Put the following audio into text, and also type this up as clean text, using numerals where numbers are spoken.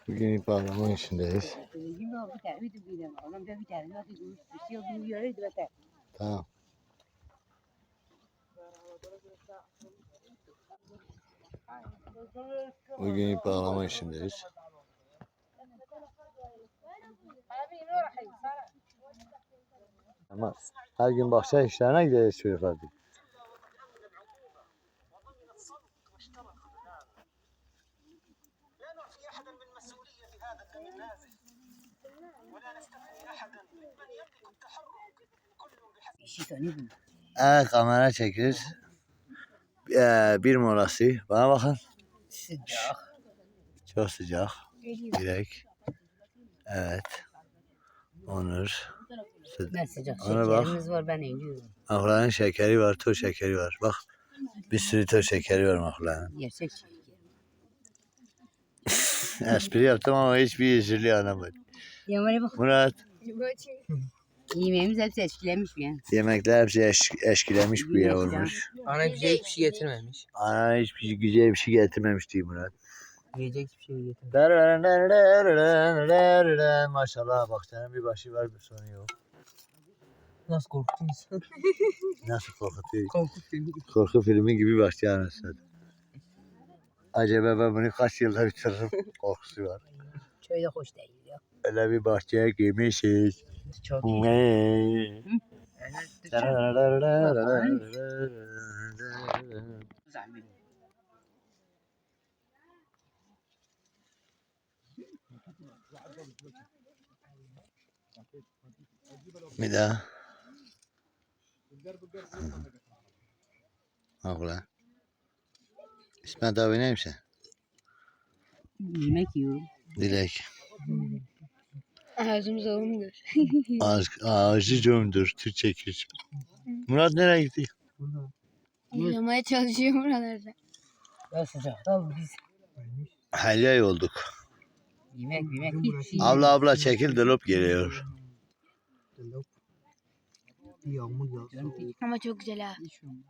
Bugün ip bağlama işindeyiz. Tamam. Bugün ip bağlama işindeyiz. Ama her gün bahçe işlerine gideriz çocuklar. Evet, kamera çekeriz. Bir molası. Bana bakın. Sıcak. Çok sıcak. Direkt. Evet. Onur. Ben sıcak Ona bak. şekerimiz var, ben yiyorum. Mahlar'ın şekeri var, toz şekeri var. Bak. Bir sürü toz şekeri var Mahlar'ın. Gerçek şeker. Espri yaptım ama hiçbir üzülü anlamadı. Yamara bak. Murat. Yemeğimiz hepsi eskilemiş yani. Yemekler hepsi eşkilemiş bir yer olmuş. Ana güzel hiçbir şey getirmemiş. Ana hiçbir güzel bir şey getirmemiş diye Murat. Yiyecek hiçbir şey getirmemiş. Maşallah bahçenin bir başı var bir sonu yok. Nasıl korktun insan? Nasıl korkutuyor? Korku filmi. Korku filmi gibi bahçe anasını. Acaba ben bunu kaç yılda bitiririm korkusu var. Şöyle hoş değil ya. Öyle bir bahçeye girmişiz. Çok iyi. Bir daha. Bak ulan. İsmet abi neymiş? Yemek yiyorum. Dilek. Ağzımız olmuyor. Ağacı cömdür. Türkçe çekiş. Murat nereye gitti? Yaşamaya çalışıyor buralarda. Ya sıcak da biz. Helyay olduk. Yemek hiç şey. Abla çekil dolap geliyor. Yağmur yağsa. Ama çok güzel ha. Hiç olmaz.